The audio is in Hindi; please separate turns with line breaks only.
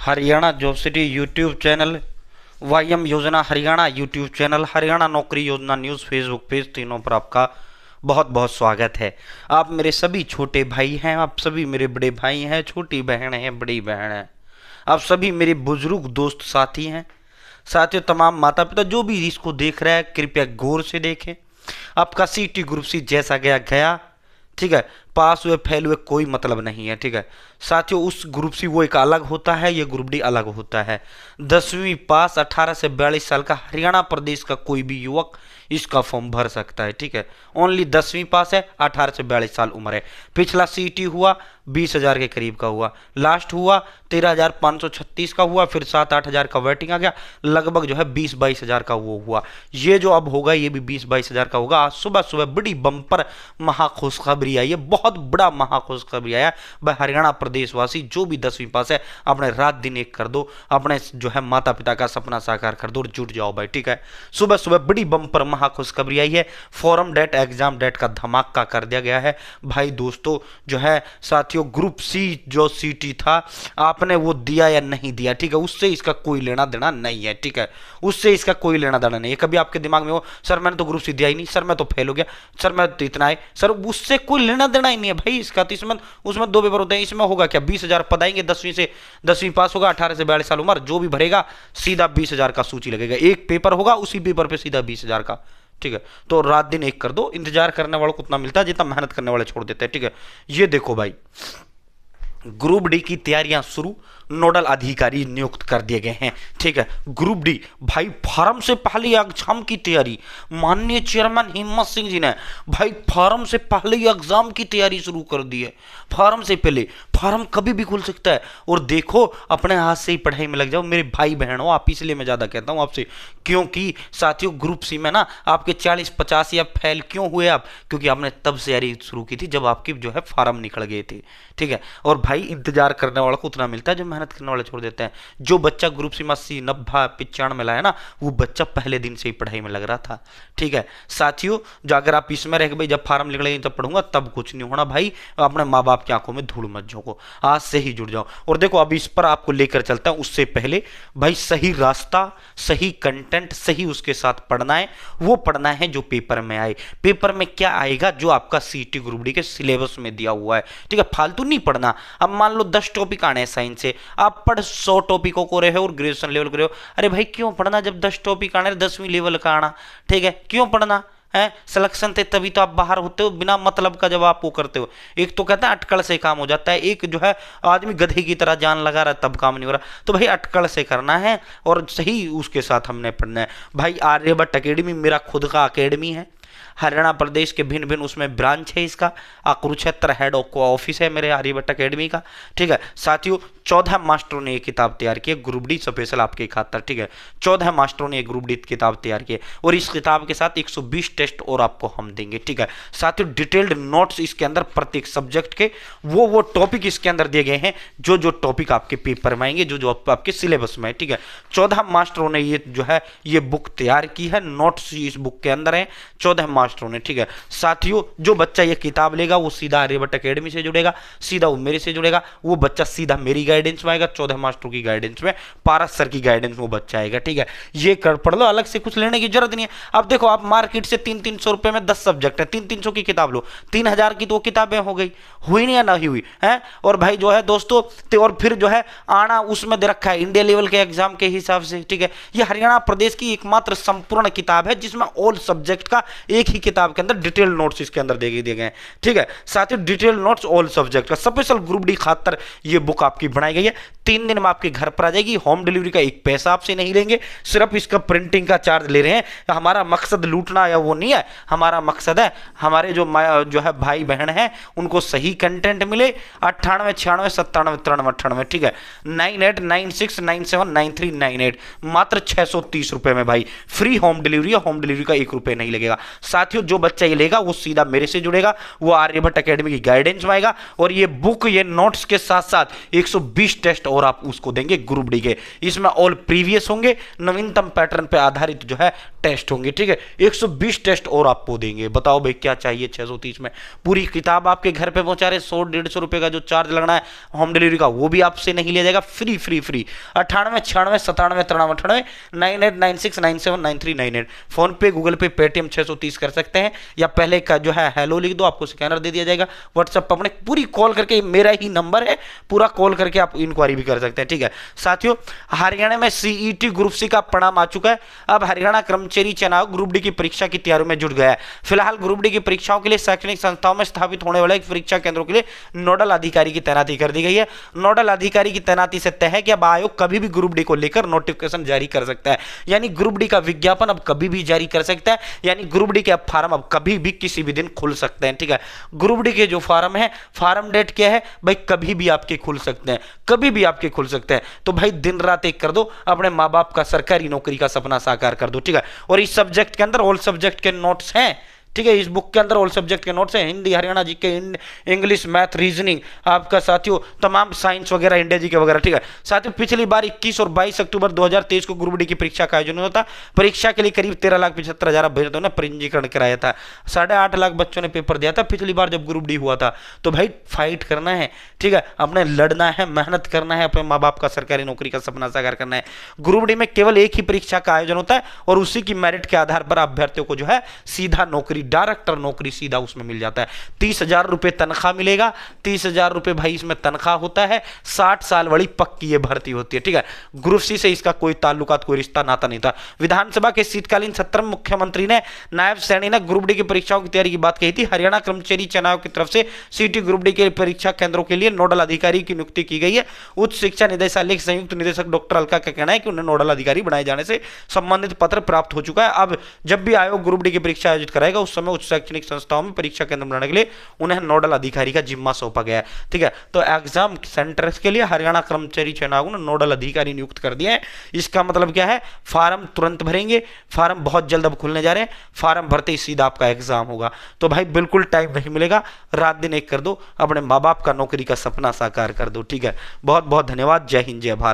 Haryana job city YouTube channel, YM योजना हरियाणा यूट्यूब चैनल, हरियाणा नौकरी योजना न्यूज़ फेसबुक पेज, तीनों पर आपका बहुत बहुत स्वागत है। आप मेरे सभी छोटे भाई हैं, आप सभी मेरे बड़े भाई हैं, छोटी बहन है, बड़ी बहन है, आप सभी मेरे बुजुर्ग दोस्त साथी हैं। साथियों, तमाम माता पिता जो भी इसको देख रहे हैं कृपया गौर से देखें। आपका सीटी ग्रुप सी जैसा गया गया, ठीक है। पास हुए फेल हुए कोई मतलब नहीं है, ठीक है। साथियों, उस ग्रुप सी वो एक अलग होता है, ये ग्रुप डी अलग होता है। 10वीं पास 18 से 42 साल का हरियाणा प्रदेश का कोई भी युवक इसका फॉर्म भर सकता है, ठीक है। ओनली 10वीं पास है, 18 से 42 साल उम्र है। पिछला सीटी हुआ 20,000 के करीब का हुआ, लास्ट हुआ 13,536 का हुआ, फिर 7-8 हज़ार का वेटिंग आ गया, लगभग जो है 20-22 हज़ार का वो हुआ। ये जो अब होगा ये भी 20-22 हज़ार का होगा। आज सुबह सुबह बड़ी बम्पर महाखुशखबरी आई है, बहुत बड़ा महाखुशखबरी आया भाई। हरियाणा प्रदेशवासी जो भी 10वीं पास है, अपने रात दिन एक कर दो, अपने जो है माता पिता का सपना साकार कर दो और जुट जाओ भाई, ठीक है। सुबह सुबह बड़ी बम्पर महाखुशखबरी आई है। फॉर्म डेट एग्जाम डेट का धमाका कर दिया गया है भाई। दोस्तों जो है साथियों, ग्रुप सी जो सीटी था आपने वो दिया या नहीं दिया, ठीक है, उससे इसका कोई लेना देना नहीं है, ठीक है। उससे इसका कोई लेना देना नहीं है। कभी आपके दिमाग में हो सर मैंने तो ग्रुप सी दिया ही नहीं, सर मैं तो फेल हो गया, सर मैं तो इतना है, सर उससे कोई लेना देना ही नहीं है भाई इसका। तो इसमें उसमें 2 पेपर होते हैं, इसमें होगा क्या 20,000 पद आएंगे, 10वीं से 10वीं पास होगा, 18 से 42 साल उम्र, जो भी भरेगा सीधा 20,000 का सूची लगेगा। एक पेपर होगा, उसी पेपर पे सीधा 20,000 का, ठीक है। तो रात दिन एक कर दो, इंतजार करने वालों को उतना मिलता है जितना मेहनत करने वाले छोड़ देते हैं, ठीक है। ये देखो भाई, ग्रुप डी की तैयारियां शुरू, नोडल अधिकारी नियुक्त कर दिए गए हैं, ठीक है। ग्रुप डी भाई, फार्म से पहले एग्जाम की तैयारी, माननीय चेयरमैन हिम्मत सिंह जी ने भाई फार्म से पहले एग्जाम की तैयारी शुरू कर दी है। फार्म से पहले, फार्म कभी भी खुल सकता है। और देखो, अपने हाथ से ही पढ़ाई में लग जाओ मेरे भाई बहन हो आप, इसलिए मैं ज्यादा कहता हूं आपसे, क्योंकि साथियों ग्रुप सी में ना आपके 40-50 या फेल क्यों हुए आप, क्योंकि आपने तब से तैयारी शुरू की थी जब आपकी जो है फार्म निकल गए थे, ठीक है। और भाई इंतजार करने वालों को उतना मिलता है जो मेहनत करने वाले छोड़ देते हैं। जो बच्चा ग्रुप सी में 80, 90, 95 में लाया ना, वो बच्चा पहले दिन से ही पढ़ाई में लग रहा था, ठीक है। साथियों, जो अगर आप इसमें रह भाई जब फार्म निकलेंगे तब पढ़ूंगा, तब कुछ नहीं होना भाई। अपने माँ बाप की आंखों में धूल मत झोंको, आज से ही जुड़ जाओ। और देखो अब इस पर आपको लेकर चलता हूं, उससे पहले भाई सही रास्ता, सही कंटेंट, सही उसके साथ पढ़ना है। वो पढ़ना है जो पेपर में आए। पेपर में क्या आएगा, जो आपका सीटी ग्रुप डी के सिलेबस में दिया हुआ है, ठीक है। फालतू नहीं पढ़ना। अब मान लो 10 टॉपिक आने हैं साइंस से, आप पढ़ 100 टॉपिकों को रहे हो और ग्रेजुएशन लेवल को रहे हो, अरे भाई क्यों पढ़ना जब 10 टॉपिक आने, 10वीं लेवल का आना, ठीक है, क्यों पढ़ना है। सिलेक्शन थे तभी तो आप बाहर होते हो, बिना मतलब का जब आप वो करते हो। एक तो कहते हैं अटकल से काम हो जाता है, एक जो है आदमी गधे की तरह जान लगा रहा है तब काम नहीं हो रहा। तो भाई अटकल से करना है और सही उसके साथ हमने पढ़ना है भाई। आर्यभट्ट अकेडमी मेरा खुद का अकेडमी है, हरियाणा प्रदेश के भिन्न भिन्न उसमें ब्रांच है इसका। कुरुक्षेत्र हेड ऑफिस है मेरे आर्यभट्ट अकेडमी का, ठीक है। साथियों 14 मास्टरों ने ये किताब तैयार की है ग्रुप डी स्पेशल आपके खातर, ठीक है। 14 मास्टरों ने ग्रुप डी किताब तैयार की है और इस किताब के साथ 120 टेस्ट और आपको हम देंगे, ठीक है। साथियों डिटेल्ड नोट्स इसके अंदर प्रत्येक सब्जेक्ट के वो टॉपिक इसके अंदर दिए गए हैं जो जो टॉपिक आपके पेपर में आएंगे, जो जो आपके सिलेबस में है, ठीक है। 14 मास्टरों ने ये जो है ये बुक तैयार की है, नोट्स इस बुक के अंदर है 14 मास्टरों ने, ठीक है। साथियों जो बच्चा ये किताब लेगा वो सीधा आर्यभट्ट अकेडमी से जुड़ेगा, सीधा वो मेरे से जुड़ेगा, वो बच्चा सीधा मेरी गाइडेंस में आएगा, 14 मास्टरों की गाइडेंस में, पारस सर की गाइडेंस में वो बच्चा आएगा, ठीक है। ये कर पढ़ लो, अलग से कुछ लेने की जरूरत नहीं है। अब देखो आप मार्केट से 300-300 रुपए में 10 सब्जेक्ट है, 300-300 की किताब लो, 3,000 की तो किताबें हो गई, हुई नहीं या नहीं हुई है। और भाई जो है दोस्तों, और फिर जो है आना उसमें दे रखा है इंडिया लेवल के एग्जाम के हिसाब से, ठीक है। ये हरियाणा प्रदेश की एकमात्र संपूर्ण किताब है जिसमें ऑल सब्जेक्ट का एक ही किताब के अंदर डिटेल नोट्स इसके अंदर दिए गए हैं, ठीक है। साथ ही डिटेल नोट्स ऑल सब्जेक्ट का स्पेशल ग्रुप डी खातर ये बुक आपकी बनाई गई है। 3 दिन में आपके घर पर आ जाएगी। होम डिलीवरी का एक पैसा आपसे नहीं लेंगे, सिर्फ इसका प्रिंटिंग का चार्ज ले रहे हैं। हमारा मकसद लूटना या वो नहीं है, हमारा मकसद है हमारे जो है भाई बहन है उनको सही कंटेंट मिले। 98 96 97 93 98, ठीक है। 9896979398 मात्र 630 रुपए में भाई free home delivery, home delivery का 1 रुपए नहीं लगेगा। साथियों जो बच्चा ये लेगा वो सीधा मेरे से जुड़ेगा, वो आर्यभट्ट अकेडमी की गाइडेंस में आएगा और ये बुक ये नोट्स के साथ साथ 120 टेस्ट और आप उसको देंगे ग्रुप डी के। इसमें ऑल प्रीवियस होंगे, नवीनतम पैटर्न पे आधारित जो है टेस्ट होंगे, ठीक है। 120 टेस्ट और आपको देंगे। बताओ भाई क्या चाहिए 630 में। पूरी किताब आपके घर पे पहुंचा रहे, 100-150 रुपए का जो चार्ज लगना है होम डिलीवरी का वो भी आपसे नहीं लिया जाएगा, फ्री फ्री फ्री। 98 96 97 93 98 96 97 9398 फोन पे, गूगल पे, पेटीएम 630 कर सकते हैं, या पहले का जो है हेलो लिख दो, आपको स्कैनर दे दिया जाएगा। व्हाट्सएप पर अपने पूरी कॉल करके, मेरा ही नंबर है, पूरा कॉल करके आप इंक्वायरी भी कर सकते हैं, ठीक है। साथियों, हरियाणा में सीईटी ग्रुप सी का परिणाम आ चुका है। अब हरियाणा कर्मचारी चुनाव ग्रुप डी की परीक्षा की तैयारी में जुट गया है। फिलहाल ग्रुप डी की परीक्षाओं के लिए शैक्षणिक संस्थाओं में स्थापित होने वाले परीक्षा केंद्रों के लिए नोडल अधिकारी की तैनाती कर दी गई है। नोडल अधिकारी की तैनाती से तय है कि अब आयोग कभी भी ग्रुप डी को लेकर नोटिफिकेशन जारी कर सकता है, यानी ग्रुप डी का विज्ञापन अब कभी भी जारी कर सकता है, यानी ग्रुप डी के अब फार्म अब कभी भी किसी भी दिन खुल सकते हैं, ठीक है। ग्रुप डी के जो फार्म है, फार्म डेट क्या है भाई, कभी भी आपके खुल सकते हैं, कभी भी आपके खुल सकते हैं। तो भाई दिन रात एक कर दो, अपने माँ बाप का सरकारी नौकरी का सपना साकार कर दो, ठीक है। और इस सब्जेक्ट के अंदर ऑल सब्जेक्ट के नोट्स हैं, ठीक है। इस बुक के अंदर ऑल सब्जेक्ट के नोट्स हैं, हिंदी, हरियाणा जी के, इंग्लिश, मैथ, रीजनिंग, आपका साथियों तमाम साइंस वगैरह, इंडिया जी के वगैरह, ठीक है। साथियों पिछली बार 21 और 22 अक्टूबर 2023 को ग्रुप डी की परीक्षा का आयोजन होता। परीक्षा के लिए करीब 13,75,000 अभ्यर्थियों ने पंजीकरण कराया था। 8.5 लाख बच्चों ने पेपर दिया था पिछली बार जब ग्रुप डी हुआ था। तो भाई फाइट करना है, ठीक है, अपने लड़ना है, मेहनत करना है, अपने माँ बाप का सरकारी नौकरी का सपना साकार करना है। ग्रुप डी में केवल एक ही परीक्षा का आयोजन होता है और उसी की मेरिट के आधार पर अभ्यर्थियों को जो है सीधा नौकरी, डायरेक्टर नौकरी सीधा उसमें मिल जाता है। 30,000 रुपए तनख्वाह मिलेगा। 30,000 रुपए भाई इसमें तनख्वाह होता है। 60 साल वाली पक्की ये भर्ती होती है, ठीक है। ग्रुप सी से इसका कोई ताल्लुकात, कोई रिश्ता नाता नहीं था। विधानसभा के शीतकालीन सत्र में मुख्यमंत्री ने नायब सैनी ने ग्रुप डी की परीक्षाओं की तैयारी की बात कही थी। हरियाणा कर्मचारी चुनाव की तरफ से सीटी ग्रुप डी के परीक्षा केंद्रों के लिए नोडल अधिकारी की नियुक्ति की गई है। उच्च शिक्षा निदेशालय के संयुक्त निदेशक डॉक्टर अलका का कहना है कि उन्हें नोडल अधिकारी बनाए जाने से संबंधित पत्र प्राप्त हो चुका है। अब जब भी आयोग ग्रुप डी की परीक्षा आयोजित कराएगा उस समय उच्च शैक्षणिक संस्थाओं में परीक्षा केंद्र बनाने के लिए उन्हें नोडल अधिकारी का जिम्मा सौंपा गया है, ठीक है। तो एग्जाम सेंटर्स के लिए हरियाणा कर्मचारी चुनाव ने नोडल अधिकारी नियुक्त कर दिए हैं। इसका मतलब क्या है, फार्म तुरंत भरेंगे, फार्म बहुत जल्द अब खुलने जा रहे हैं, फार्म भरते ही सीधा आपका एग्जाम होगा। तो भाई बिल्कुल टाइम नहीं मिलेगा, रात दिन एक कर दो, अपने माँ बाप का नौकरी का सपना साकार कर दो, ठीक है। बहुत बहुत धन्यवाद। जय हिंद, जय भारत।